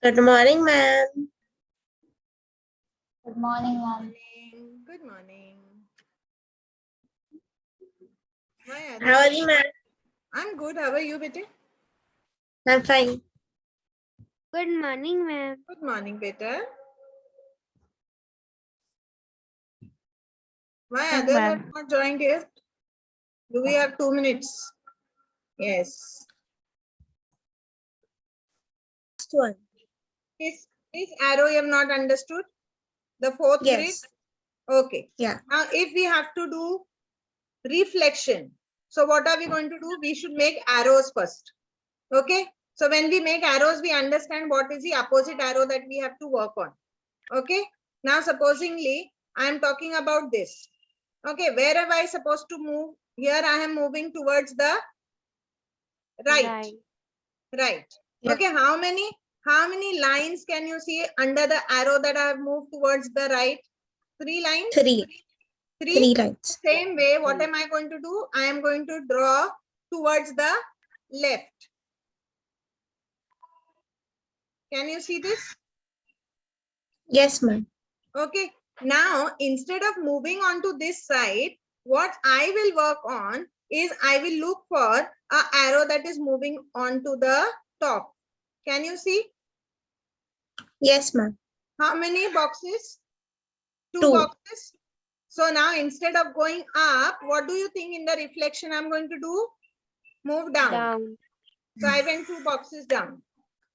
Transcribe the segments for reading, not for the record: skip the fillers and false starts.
Good morning, ma'am. Good morning, ma'am. Good morning. Hi, How are you, ma'am? I'm good. How are you, beta? I'm fine. Good morning, ma'am. Good morning, beta. Why Yes, others ma'am. have not joined yet? Do we have 2 minutes? Yes. Next one. This arrow you have not understood? The fourth grid? Yes. Okay. Yeah. Now, if we have to do reflection, so what are we going to do? We should make arrows first. Okay. So when we make arrows, we understand what is the opposite arrow that we have to work on. Okay. Now, supposingly, I am talking about this. Okay. Where am I supposed to move? Here I am moving towards the right. Right. Yeah. Okay. How many lines can you see under the arrow that I have moved towards the right? 3 lines? Three. Three lines. Same way, what am I going to do? I am going to draw towards the left. Can you see this? Yes, ma'am. Okay. Now, instead of moving on to this side, what I will work on is I will look for an arrow that is moving on to the top. Can you see? Yes, ma'am. How many boxes? Two Two. boxes. So now instead of going up, what do you think in the reflection I'm going to do? Move down. So I went 2 boxes down.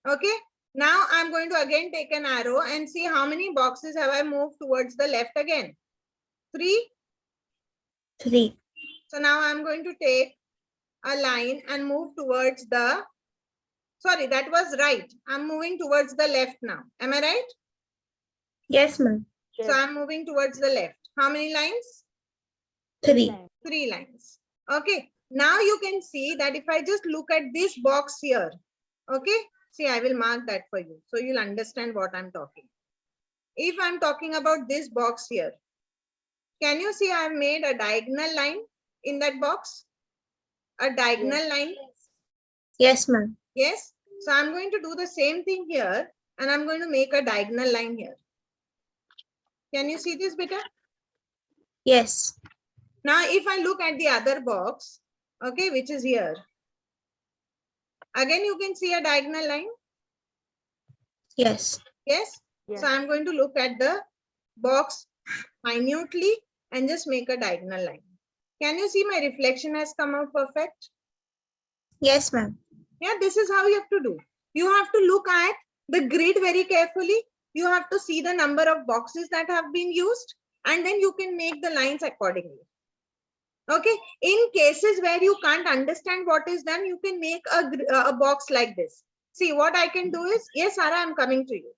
Okay. Now I'm going to again take an arrow and see how many boxes have I moved towards the left again. 3. Three. So now I'm going to take a line and move towards the, sorry, that was right. I'm moving towards the left now. Am I right? Yes, ma'am. So I'm moving towards the left. How many lines? Three. 3 lines. Okay. Now you can see that if I just look at this box here, okay, see, I will mark that for you. So you'll understand what I'm talking. If I'm talking about this box here, can you see I've made a diagonal line in that box? A diagonal line? Yes, ma'am. Yes. So I'm going to do the same thing here and I'm going to make a diagonal line here. Can you see this, beta? Yes. Now, if I look at the other box, okay, which is here, again, you can see a diagonal line. Yes. Yes. So I'm going to look at the box minutely and just make a diagonal line. Can you see my reflection has come out perfect? Yes, ma'am. Yeah, this is how you have to do. You have to look at the grid very carefully. You have to see the number of boxes that have been used, and then you can make the lines accordingly. Okay. In cases where you can't understand what is done, you can make a box like this. See, what I can do is, yes, Sarah, I'm coming to you.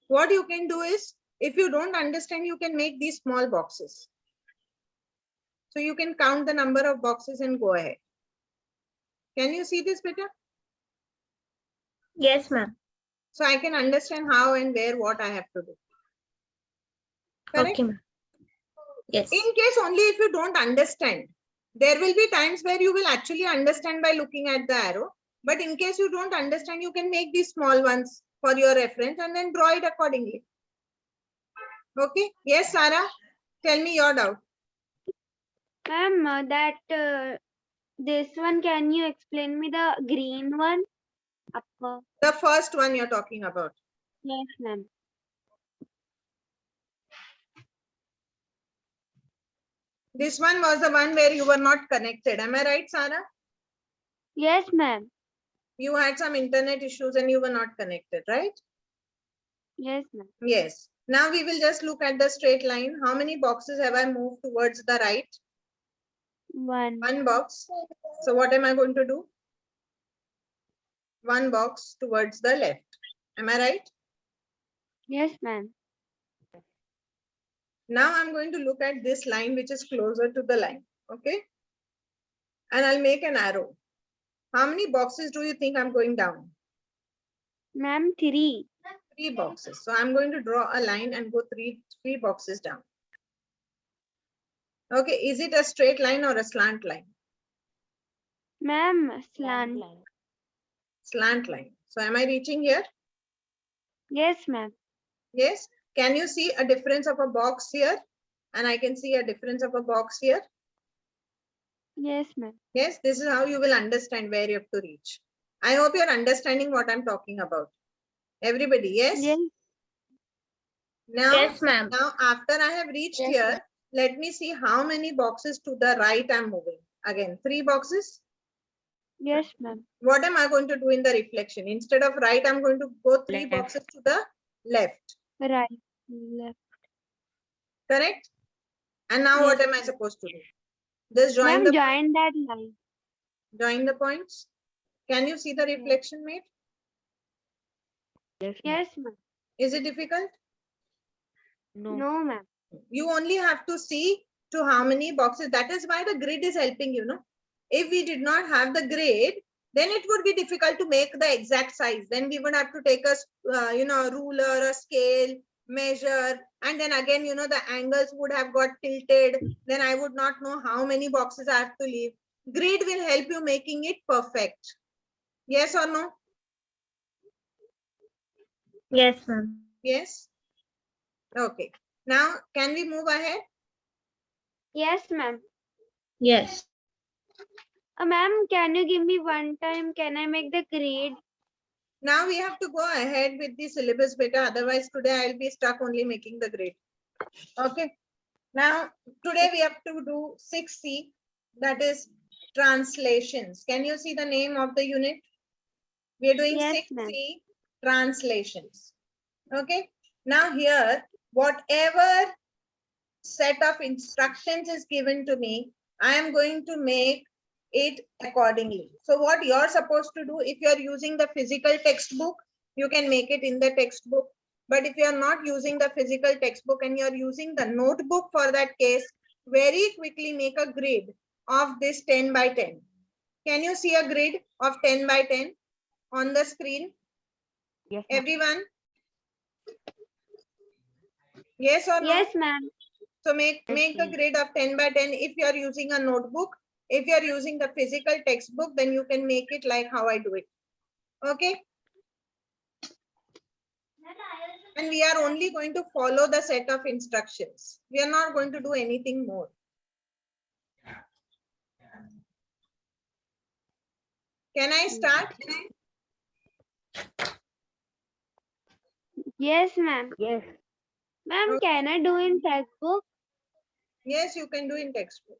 What you can do is, if you don't understand, you can make these small boxes. So you can count the number of boxes and go ahead. Can you see this better? Yes, ma'am. So I can understand how and where what I have to do. Correct? Okay, ma'am. Yes. In case only if you don't understand, there will be times where you will actually understand by looking at the arrow. But in case you don't understand, you can make these small ones for your reference and then draw it accordingly. Okay. Yes, Sarah, tell me your doubt. Ma'am, this one, can you explain me the green one? Upper. The first one you're talking about. Yes, ma'am. This one was the one where you were not connected. Am I right, Sarah? Yes, ma'am. You had some internet issues and you were not connected, right? Yes, ma'am. Yes. Now we will just look at the straight line. How many boxes have I moved towards the right? One. One box. So what am I going to do? One box towards the left. Am I right? Yes, ma'am. Now I'm going to look at this line which is closer to the line. Okay. And I'll make an arrow. How many boxes do you think I'm going down? Ma'am, 3. 3 boxes. So I'm going to draw a line and go three boxes down. Okay. Is it a straight line or a slant line? Ma'am, slant. line. Slant line. So am I reaching here? Yes, ma'am. Yes. Can you see a difference of a box here? And I can see a difference of a box here. Yes, ma'am. Yes, this is how you will understand where you have to reach. I hope you're understanding what I'm talking about. Everybody, yes? Yes. Now, Yes, ma'am. now after I have reached Yes, here, ma'am. let me see how many boxes to the right I'm moving. Again, 3 boxes. Yes, ma'am. What am I going to do in the reflection? Instead of right, I'm going to go 3 Left. boxes to the left. Right. Left. Correct? And now what Yes, am I ma'am. supposed to do? Just join Ma'am, the join that line. join the points. Can you see the reflection made? Yes, ma'am. Is it difficult? No, ma'am. You only have to see to how many boxes. That is why the grid is helping you, know. If we did not have the grid, then it would be difficult to make the exact size. Then we would have to take a a ruler, a scale, measure, and then again, the angles would have got tilted. Then I would not know how many boxes I have to leave. Grid will help you making it perfect. Yes or no? Yes, ma'am. Yes. Okay. Now, can we move ahead? Yes, ma'am. Yes. Ma'am, can you give me one time? Can I make the grade? Now we have to go ahead with the syllabus beta. Otherwise, today I'll be stuck only making the grade. Okay. Now, today we have to do 6C, that is translations. Can you see the name of the unit? We are doing Yes, 6C ma'am. translations. Okay. Now here, whatever set of instructions is given to me, I am going to make it accordingly. So what you're supposed to do, if you're using the physical textbook, you can make it in the textbook. But if you're not using the physical textbook and you're using the notebook for that case, very quickly make a grid of this 10 by 10. Can you see a grid of 10 by 10 on the screen? Yes, Everyone? Yes or no? Yes, ma'am. So make a grid of 10 by 10 if you are using a notebook. If you are using the physical textbook, then you can make it like how I do it. Okay. And we are only going to follow the set of instructions. We are not going to do anything more. Can I start? Yes, ma'am. Yes. Ma'am, Okay. can I do in textbook? Yes, you can do in textbook.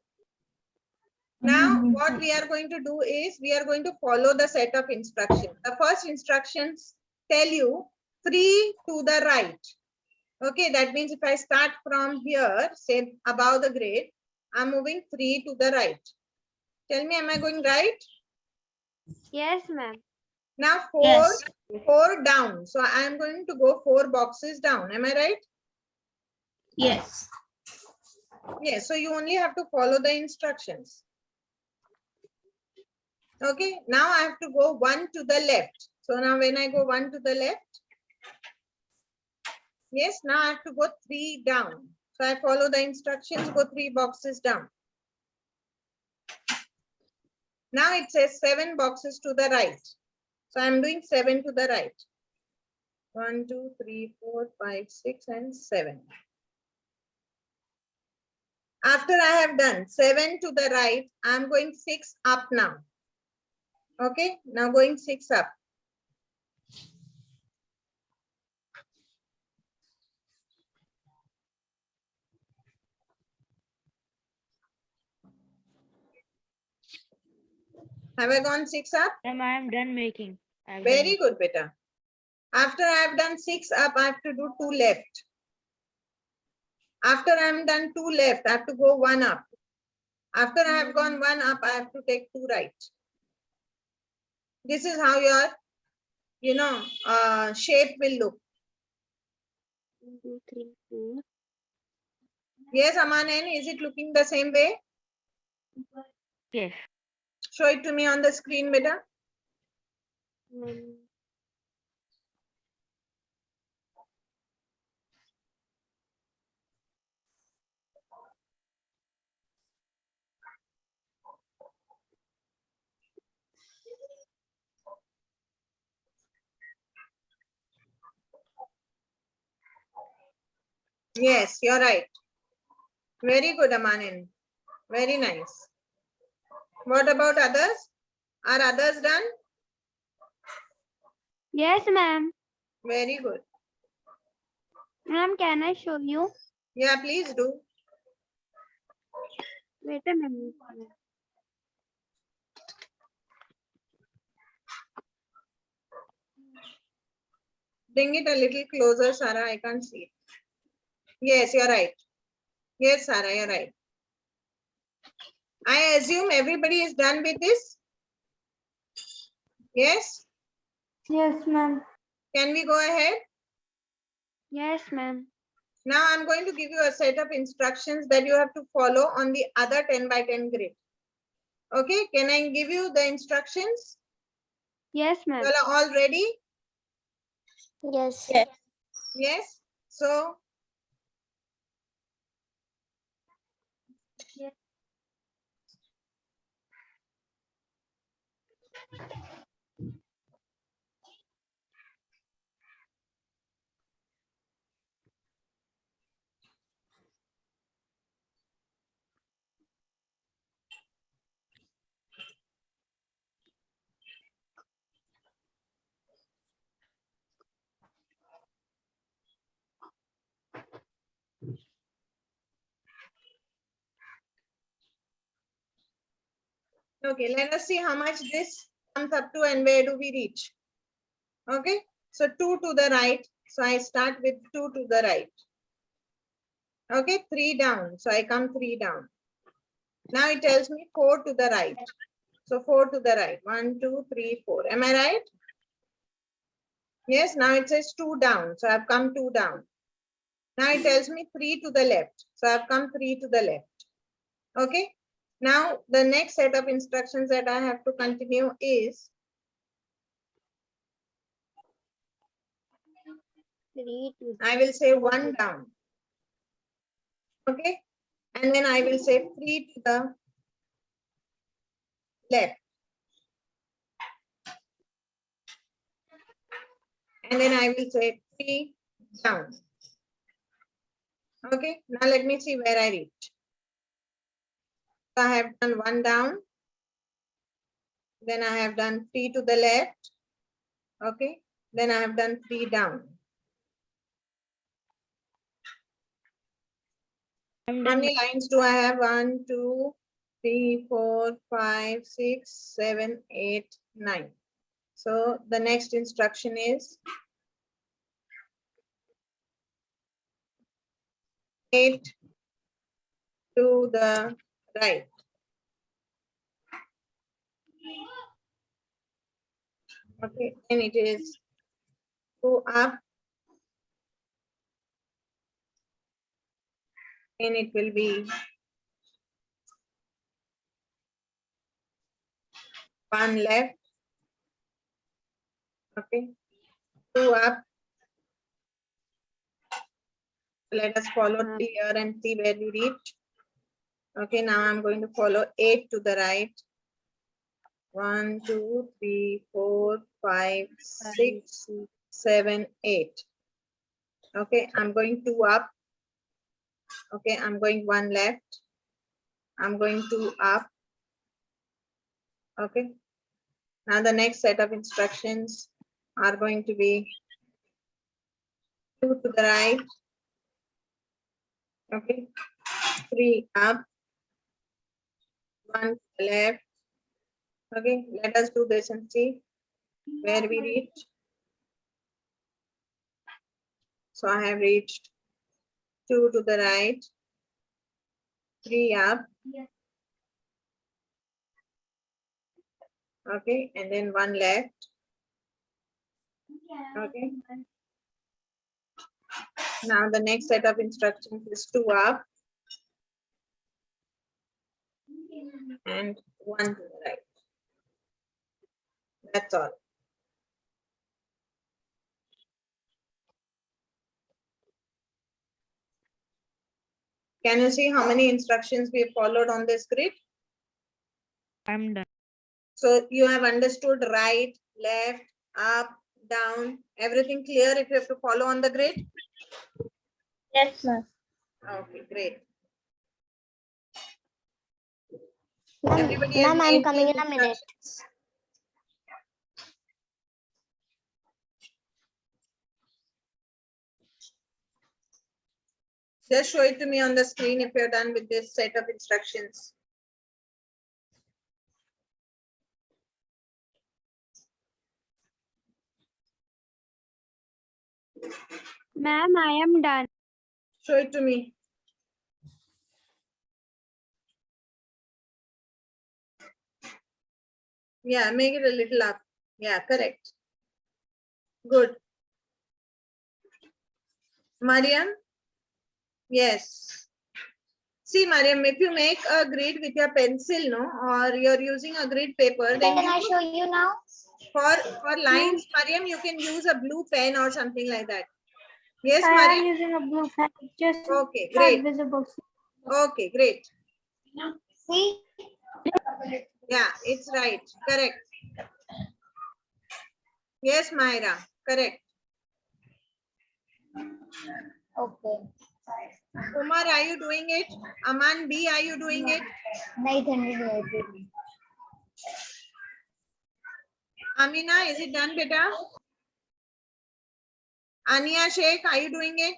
Now, what we are going to do is we are going to follow the set of instructions. The first instructions tell you 3 to the right. Okay, that means if I start from here, say above the grade, I'm moving 3 to the right. Tell me, am I going right? Yes, ma'am. Now Yes. 4 down. So I am going to go 4 boxes down. Am I right? Yes. Yes, so you only have to follow the instructions. Okay, now I have to go 1 to the left. So now when I go 1 to the left, yes, now I have to go 3 down. So I follow the instructions, go 3 boxes down. Now it says 7 boxes to the right. So I'm doing 7 to the right. 1, 2, 3, 4, 5, 6, and 7. After I have done 7 to the right, I'm going 6 up now. Okay, now going 6 up. Have I gone 6 up? Ma'am, I am done making. Very good, beta. After I have done 6 up, I have to do 2 left. After I am done 2 left, I have to go 1 up. After I have gone 1 up, I have to take 2 right. This is how your, shape will look. 1, 2, 3, 4. Yes, Amanen, is it looking the same way? Yes. Show it to me on the screen, beta. 1, Yes, you're right. Very good, Amanin. Very nice. What about others? Are others done? Yes, ma'am. Very good. Ma'am, can I show you? Yeah, please do. Wait a minute. Bring it a little closer, Sarah. I can't see it. Yes, you're right. Yes, Sarah, you're right. I assume everybody is done with this? Yes? Yes, ma'am. Can we go ahead? Yes, ma'am. Now I'm going to give you a set of instructions that you have to follow on the other 10 by 10 grid. Okay, can I give you the instructions? Yes, You ma'am. all are all ready? Yes. Yes? So, okay, let us see how much this comes up to and where do we reach. Okay, so 2 to the right. So I start with 2 to the right. Okay, 3 down. So I come 3 down. Now it tells me 4 to the right. So 4 to the right. 1, 2, 3, 4. Am I right? Yes, now it says 2 down. So I've come 2 down. Now it tells me 3 to the left. So I've come 3 to the left. Okay. Now the next set of instructions that I have to continue is 3 to I will say 1 down. Okay. And then I will say 3 to the left. And then I will say 3 down. Okay. Now let me see where I reach. So I have done 1 down. Then I have done 3 to the left. Okay. Then I have done 3 down. I'm How done. many lines do I have? 1, 2, 3, 4, 5, 6, 7, 8, 9. So the next instruction is 8 to the right. Okay, and it is 2 up. And it will be 1 left. Okay, 2 up. Let us follow here and see where we reach. Okay, now I'm going to follow 8 to the right. 1, 2, 3, 4, 5, 6, 7, 8. Okay, I'm going 2 up. Okay, I'm going 1 left. I'm going 2 up. Okay. Now the next set of instructions are going to be 2 to the right. Okay. 3 up. 1 to the left. Okay, let us do this and see where we reach. So I have reached 2 to the right, 3 up. Okay, and then 1 left. Okay. Now the next set of instructions is 2 up and 1 to the right. That's all. Can you see how many instructions we have followed on this grid? I'm done. So you have understood right, left, up, down, everything clear if you have to follow on the grid? Yes, ma'am. Okay, great. Ma'am, Everybody has ma'am, I'm made coming these in a minute. instructions. Just show it to me on the screen if you're done with this set of instructions. Ma'am, I am done. Show it to me. Yeah, make it a little up. Yeah, correct. Good. Mariam? Yes. See, Mariam, if you make a grid with your pencil, no, or you're using a grid paper, then Can I you, show you now? for lines, Mariam, you can use a blue pen or something like that. Yes, I am Mariam? using a blue pen. Just Okay, not great. visible. Okay, great. See? Yeah, it's right. Correct. Yes, Myra. Correct. Okay. Umar, are you doing it? Aman B, are you doing it? 980. Amina, is it done, beta? Ania Sheikh, are you doing it?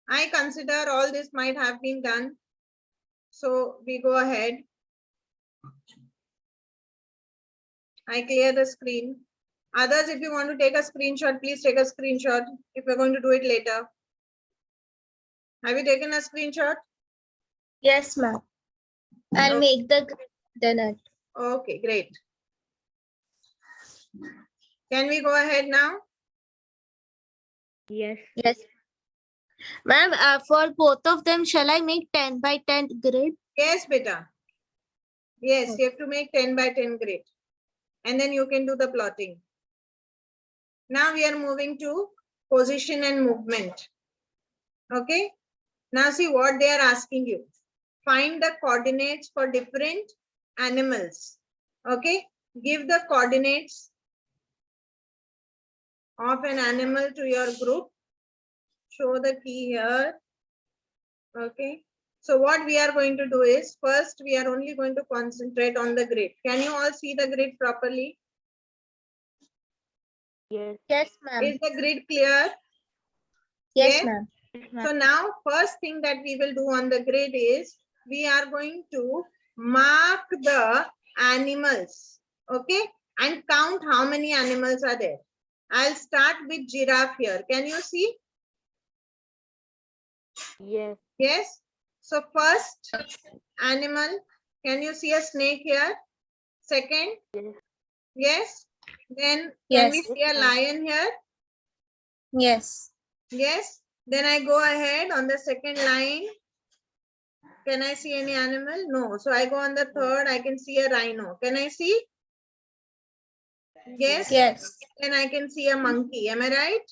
I consider all this might have been done. So we go ahead. I clear the screen. Others, if you want to take a screenshot, please take a screenshot if you're going to do it later. Have you taken a screenshot? Yes, ma'am. I'll Okay. make the donut. Okay, great. Can we go ahead now? Yes. Yes. Ma'am, for both of them, shall I make 10 by 10 grid? Yes, beta. Yes, you have to make 10 by 10 grid. And then you can do the plotting. Now we are moving to position and movement. Okay. Now see what they are asking you. Find the coordinates for different animals. Okay. Give the coordinates of an animal to your group. Show the key here. Okay. So what we are going to do is, first we are only going to concentrate on the grid. Can you all see the grid properly? Yes. Yes, ma'am. Is the grid clear? Yes, Yes? ma'am. So now first thing that we will do on the grid is we are going to mark the animals, okay, and count how many animals are there. I'll start with giraffe here. Can you see? Yes. Yes. So first animal, can you see a snake here? Second, Yes. yes. Then can we Yes. see a lion here? Yes. Yes. Then I go ahead on the second line. Can I see any animal? No. So I go on the third. I can see a rhino. Can I see? Yes. Yes. Then I can see a monkey. Am I right?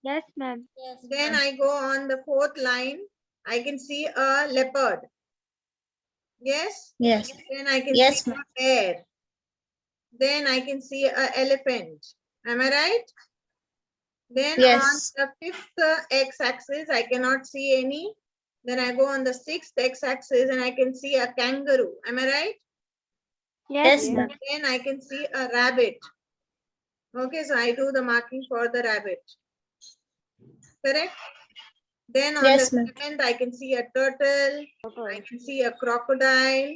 Yes, ma'am. Yes. Then I go on the fourth line. I can see a leopard. Yes. Yes. Then I can Yes, see ma'am. a bear. Then I can see an elephant. Am I right? Then Yes. on the fifth x-axis, I cannot see any. Then I go on the sixth x-axis and I can see a kangaroo. Am I right? Yes, Yes. ma'am. Then I can see a rabbit. Okay, so I do the marking for the rabbit. Correct? Then on Yes, the ma'am. seventh, I can see a turtle. I can see a crocodile.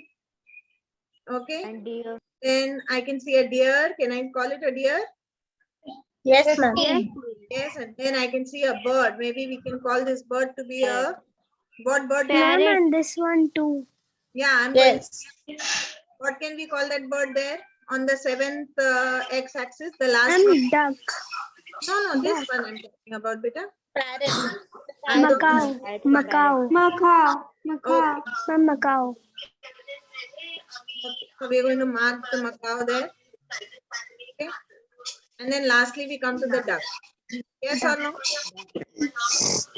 Okay. And deer. Then I can see a deer. Can I call it a deer? Yes, ma'am. Yes. Yes, and then I can see a bird. Maybe we can call this bird to be a what bird? Parrot. and this one too. Yeah, I'm going. Yes. What can we call that bird there on the seventh x-axis? The last And one. duck. No, this one I'm talking about, beta. Parrot. I don't know. Macau. Macau. Macaw. Macaw. Okay. From Macau. Okay. So we're going to mark the macaw there. Okay. And then lastly, we come to the duck. Yes or no?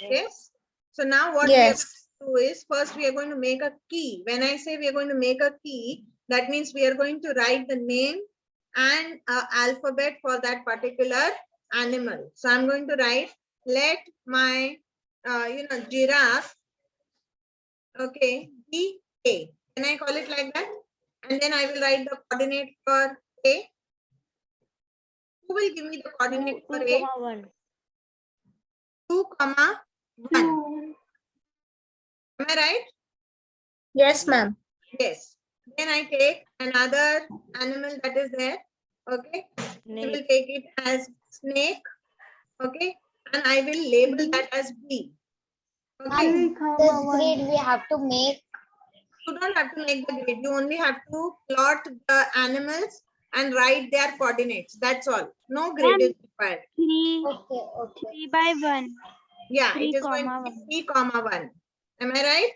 Yes. So now what we are Yes. going to do is, first we are going to make a key. When I say we are going to make a key, that means we are going to write the name and alphabet for that particular animal. So I'm going to write, let my, giraffe, okay, be A. Can I call it like that? And then I will write the coordinate for A. Who will give me the coordinate for A? 1. 2, 1. Am I right? Yes, ma'am. Yes. Then I take another animal that is there. Okay. We will take it as snake. Okay. And I will label that as B. Okay. This grid we have to make. You don't have to make the grid. You only have to plot the animals and write their coordinates. That's all. No grid is required. 3 Okay. 3 by 1. Yeah, 3, it is going to comma be 3, 1. Am I right?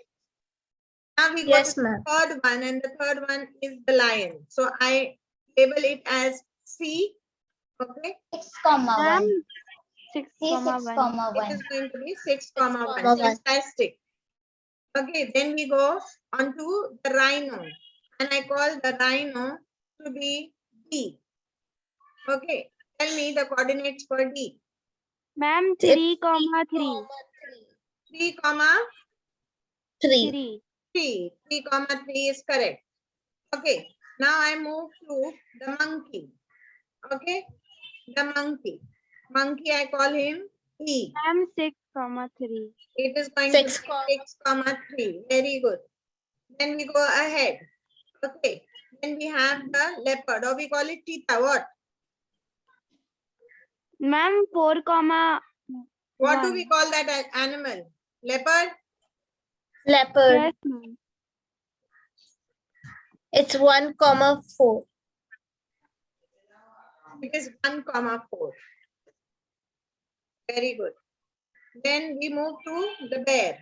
Now we got Yes, the ma'am. third one, and the third one is the lion. So I label it as C. Okay. 6, 1. 6, C 6, 1. 1. It is going to be 6, 1. comma 1. Fantastic. Okay, then we go on to the rhino. And I call the rhino to be D. Okay, tell me the coordinates for D. Ma'am, It's 3, comma 3. 3, 3. 3. 3. 3, 3 is correct. Okay, now I move to the monkey. Okay, the monkey. Monkey, I call him E. Ma'am, 6, comma 3. It is going 6, to be 6, 3. Very good. Then we go ahead. Okay, then we have the leopard, or we call it cheetah. What? Ma'am, 4, comma What do 1. we call that animal? Leopard? Leopard. Yes, ma'am. It's 1, 4. It is 1, 4. Very good. Then we move to the bear.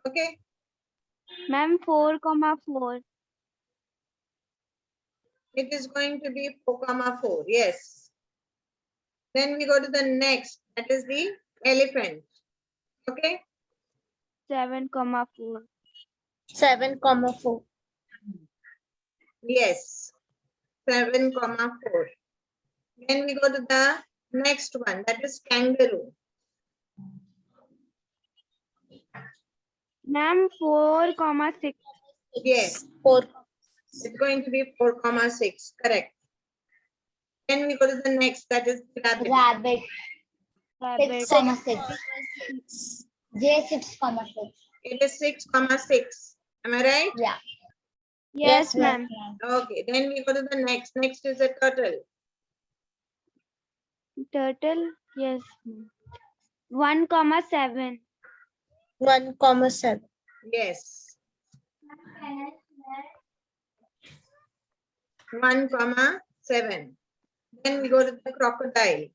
Okay. Ma'am, 4, comma 4. It is going to be 4, 4. Yes. Then we go to the next. That is the elephant. Okay. 7, comma 4. 7, 4. Yes. 7, 4. Then we go to the next one. That is kangaroo. Ma'am, 4, comma 6. Yes. 4. It's going to be 4, 6. Correct. Then we go to the next. That is rabbit. Rabbit. Rabbit. 6, 6. J 6, 6. It is 6, 6. Am I right? Yeah. Yes, Yes, ma'am. Okay. Then we go to the next. Next is a turtle. Turtle. Yes, ma'am. 1, comma 7. 1, 7. Yes. 1, 7. Then we go to the crocodile.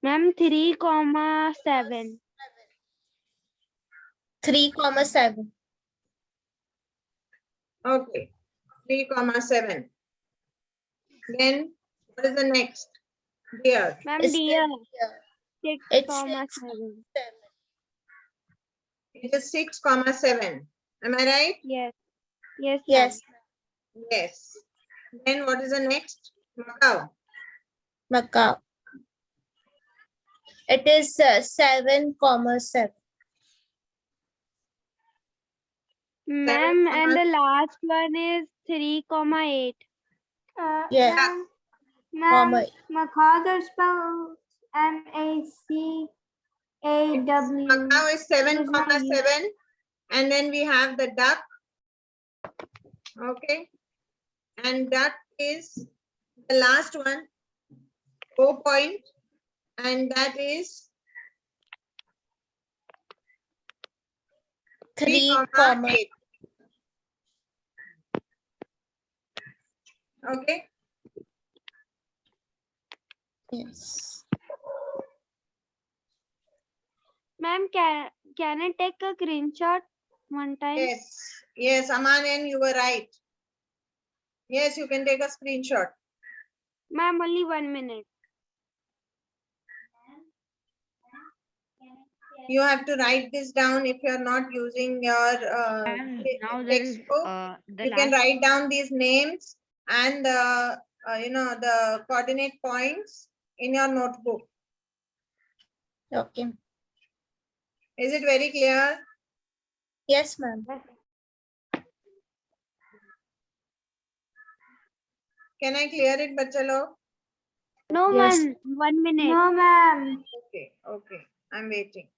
Ma'am, 3, comma 7. 3, 7. Okay. 3, 7. Then what is the next? Deer. Ma'am, It's deer. the- 6, It's comma 6, 7. 7. It is 6, 7. Am I right? Yes. Yes, ma'am. Yes. Yes. Then what is the next? Macaw. Macau. It is 7, 7. Ma'am, and the last one is 3, comma 8. Yes. Comma. Macaw spelled MACAW. Macaw is 7, Here's my 7. And then we have the duck. Okay. And duck is the last one. 4 point. And that is 3, 8. Okay. Yes. Ma'am, can I take a screenshot one time? Yes. Yes, Aman, and you were right. Yes, you can take a screenshot. Ma'am, only 1 minute. You have to write this down if you're not using your And now there is textbook. the You can last write down these names and the coordinate points in your notebook. Okay. Is it very clear? Yes, ma'am. Can I clear it, bacha log? No, Yes. 1 minute. No, ma'am. Okay, okay. I'm waiting.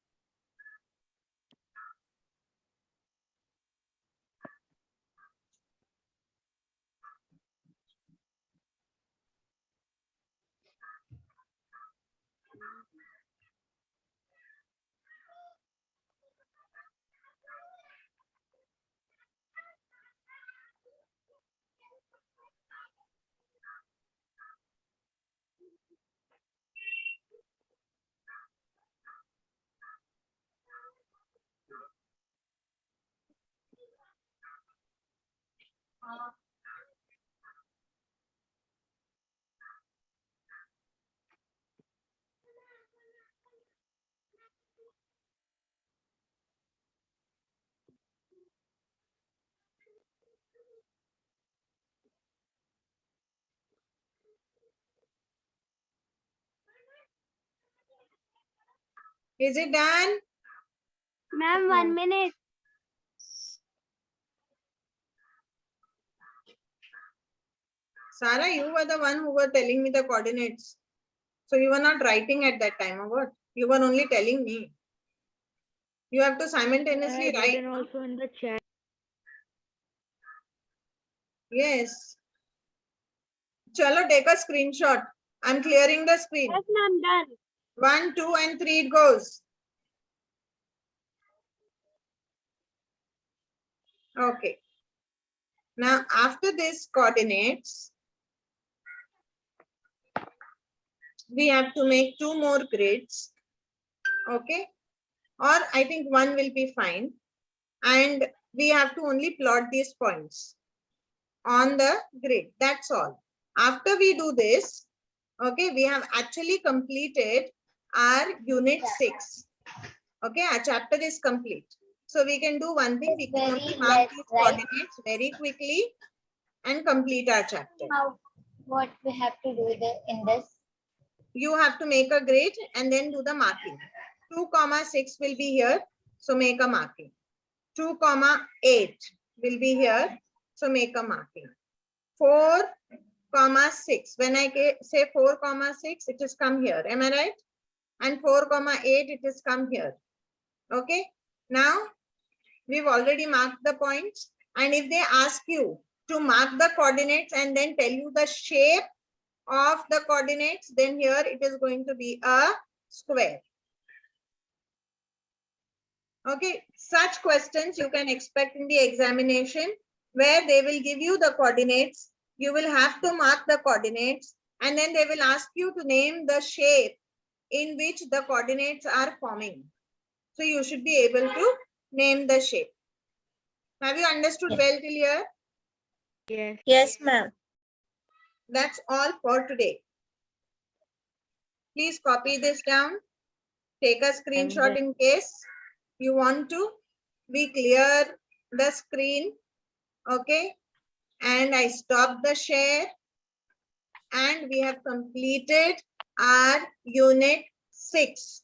Is it done? Ma'am, 1 minute. Sarah, you were the one who were telling me the coordinates. So you were not writing at that time, or what? You were only telling me. You have to simultaneously I write. written also in the chat. Yes. Chalo, take a screenshot. I'm clearing the screen. Yes, ma'am, done. 1, 2, and 3 it goes. Okay. Now, after this coordinates, we have to make 2 more grids. Okay. Or I think 1 will be fine. And we have to only plot these points on the grid. That's all. After we do this, okay, we have actually completed our unit 6. Okay, our chapter is complete. So we can do one thing. We can Very only mark less, these right? coordinates very quickly and complete our chapter. How, what we have to do in this? You have to make a grid and then do the marking. 2, 6 will be here. So make a marking. 2, 8 will be here. So make a marking. 4, 6. When I say 4, 6, it is come here. Am I right? And 4, 8, it is come here. Okay. Now, we've already marked the points. And if they ask you to mark the coordinates and then tell you the shape of the coordinates, then here it is going to be a square. Okay. Such questions you can expect in the examination where they will give you the coordinates. You will have to mark the coordinates and then they will ask you to name the shape in which the coordinates are forming. So you should be able to name the shape. Have you understood well till here? Yes. Yes, ma'am. That's all for today. Please copy this down. Take a screenshot in case you want to. We clear the screen. Okay. And I stop the share. And we have completed our unit 6.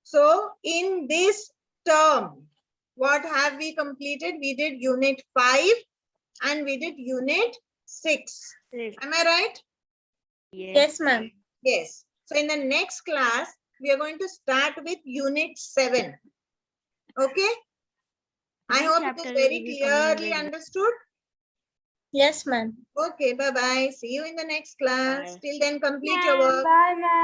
So in this term, what have we completed? We did unit 5 and we did unit 6. Yes. Am I right? Yes, ma'am. Yes. So in the next class, we are going to start with unit 7. Okay. I Which hope it is chapter very will be coming clearly with? understood. Yes, ma'am. Okay. Bye-bye. See you in the next class. Bye. Till then, complete your work. Bye, ma'am.